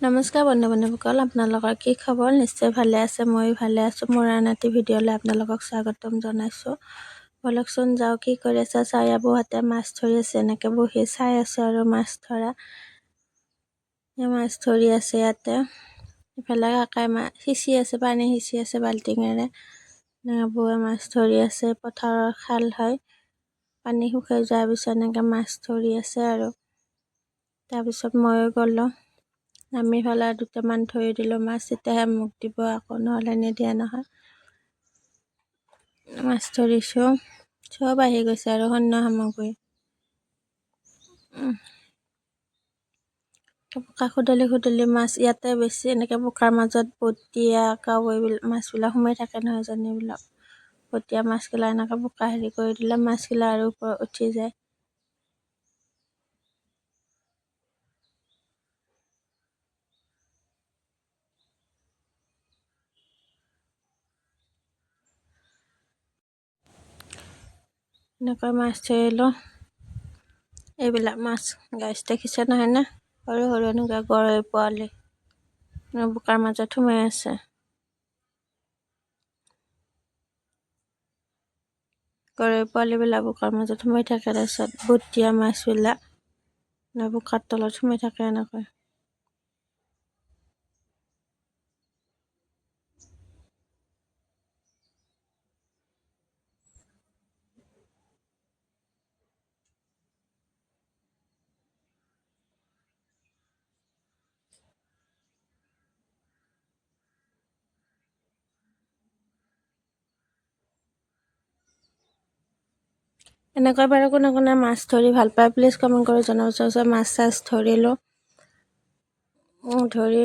নমস্কাৰ বন্ধুসকল, আপোনালোকৰ কি খবৰ? নিশ্চয় ভালে আছে, ময়ো ভালে আছোঁ। মোৰ আন এটি ভিডিঅ'লৈ আপোনালোকক স্বাগতম জনাইছোঁ। বলকচোন যাওঁ, কি কৰি আছে? চায়া বৌহঁতে মাছ ধৰি আছে, এনেকৈ বহি চাই আছে আৰু মাছ ধৰা। মাছ ধৰি আছে ইয়াতে। ইফালে কাকাই সিঁচি আছে, পানী সিঁচি আছে বাল্টিঙেৰে। বৌৱে মাছ ধৰি আছে, পথাৰৰ খাল হয়। পানী শুকাই যোৱাৰ পিছত এনেকৈ মাছ ধৰি আছে আৰু। তাৰপিছত ময়ো গ'লোঁ। আমি ফালে দুটামান ধৰি দিলোঁ মাছ, তেতিয়াহে মোক দিব আকৌ, নহ'লে নিদিয়া নহয়। মাছ ধৰিছোঁ, চব আহি গৈছে আৰু সৈন্য সামগ্ৰী। বোকা খুদলি মাছ ইয়াতে বেছি, এনেকৈ বোকাৰ মাজত বটীয়া কাৱৈ মাছবিলাক সোমাই থাকে নহয় জানিবিলাক। বটীয়া মাছগিলা এনেকৈ বোকা হেৰি কৰি দিলে মাছগিলা আৰু ওপৰত উঠি যায়। এনেকৈ মাছ ধৰিলোঁ। এইবিলাক মাছ গাইছ দেখিছে নহয় নে? সৰু সৰু এনেকুৱা গৰৈ পোৱালি বোকাৰ মাজত সোমাই আছে। গৰৈ পোৱালিবিলাক বোকাৰ মাজত সোমাই থাকে, তাৰপিছত বটীয়া মাছবিলাক বোকাৰ তলত সোমাই থাকে এনেকৈ। এনেকৈ বাৰু কোনে কোনে মাছ ধৰি ভাল পায় প্লিজ কমেণ্ট কৰি জনাবচোন। মাছ চাছ ধৰিলোঁ, ধৰি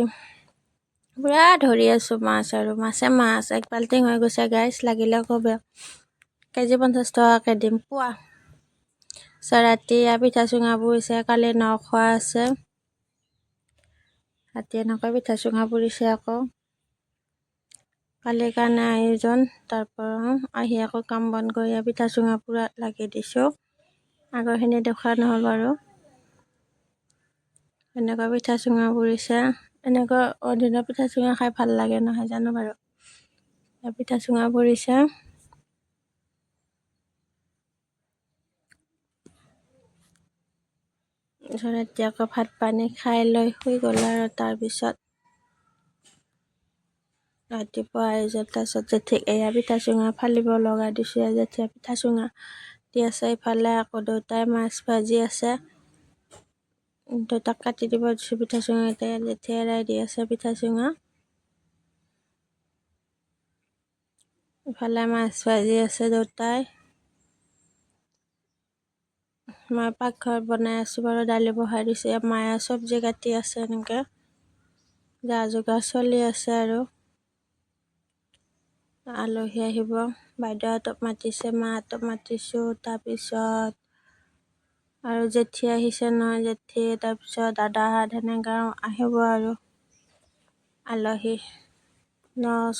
পুৰা ধৰি আছোঁ মাছ, আৰু মাছে মাছ। এক বাল্টিং হৈ গৈছে গাইছ, লাগিলে ক'ব। কেজি 50 টকাকৈ দিম পোৱা। ৰাতি পিঠা চুঙা পুৰিছে, কালি নখোৱা আছে। ৰাতি এনেকৈ পিঠা চুঙা পুৰিছে আকৌ। কালিৰ কাৰণে আয়োজন। তাৰপৰা আহি আকৌ কাম বন কৰি পিঠা চুঙা পুৰা লাগি দিছোঁ। আগৰখিনি দেখুওৱা নহ'ল বাৰু। এনেকুৱা পিঠা চুঙা পুৰিছে। এনেকুৱা অদিনৰ পিঠা চুঙা খাই ভাল লাগে নহয় জানো বাৰু। পিঠা চুঙা পুৰিছে। এতিয়া আকৌ ভাত পানী খাই লৈ শুই গ'ল আৰু। তাৰপিছত ৰাতিপুৱা আয়োজন, তাৰপিছত জেঠিক এয়া পিঠা চুঙা ফালিব লগাই দিছোঁ। জেঠিয়া পিঠা চুঙা দি আছে। ইফালে আকৌ দেউতাই মাছ ভাজি আছে, দেউতাক কাটি দিব দিছোঁ পিঠা চুঙা। এতিয়া জেঠিয়ে এৰাই দি আছে পিঠা চুঙা। ইফালে মাছ ভাজি আছে দেউতাই। মই পাকঘৰ বনাই আছোঁ বাৰু, দালি বহাই দিছোঁ। মায়ে চব্জি কাটি আছে, এনেকৈ যা যোগাৰ চলি আছে আৰু। আলহী আহিব, বাইদেউহঁতক মাতিছে, মাহঁতক মাতিছোঁ। তাৰপিছত আৰু জেঠী আহিছে নহয়, জেঠী, তাৰপিছত দাদাহঁত সেনেকৈ আহিব আৰু আলহী।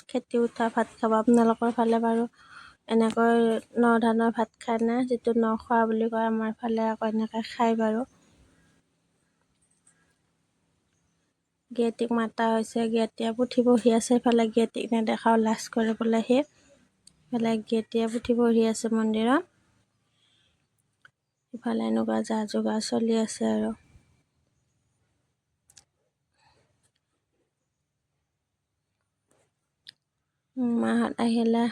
খেতি উঠা ভাত খাব আপোনালোকৰ ফালে বাৰু এনেকৈ ধানৰ ভাত খায় নে? যিটো খোৱা বুলি কয়, আমাৰ ফালে আকৌ এনেকৈ খায় বাৰু। গিয়েটিক মাতা হৈছে, গিয়েটিয়ে পুঠি পঢ়ি আছে। ইফালে গিয়েটিক নেদেখাও লাজ কৰে বোলে সি। ইফালে গিয়েটিয়ে পুঠি পঢ়ি আছে মন্দিৰত। ইফালে এনেকুৱা যা যোগাৰ চলি আছে আৰু। মাহঁত আহিলে,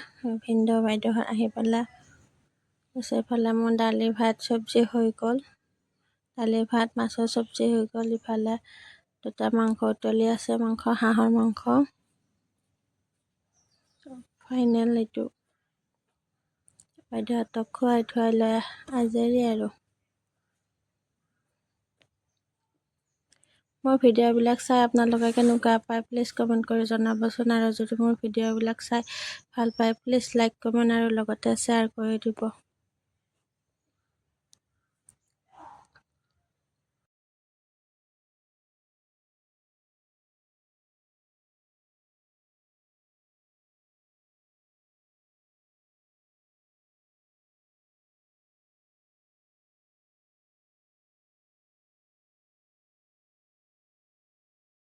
ভিনদেউ বাইদেউহঁত আহি পেলাই তাৰপিছত ইফালে মোৰ দালি ভাত চব্জি হৈ গ'ল। দালি ভাত মাছৰ চব্জি হৈ গ'ল। ইফালে দুটা মাংস উতলি আছে, হাঁহৰ মাংস। ফাইনেল এইটো। বাইদেউহঁতক খুৱাই থুৱাই লৈ আজৰি আৰু। মোৰ ভিডিঅ'বিলাক চাই আপোনালোকে কেনেকুৱা পায় প্লিজ কমেণ্ট কৰি জনাবচোন। আৰু যদি মোৰ ভিডিঅ'বিলাক চাই ভাল পায় প্লিজ লাইক কমেণ্ট আৰু লগতে শ্বেয়াৰ কৰি দিব।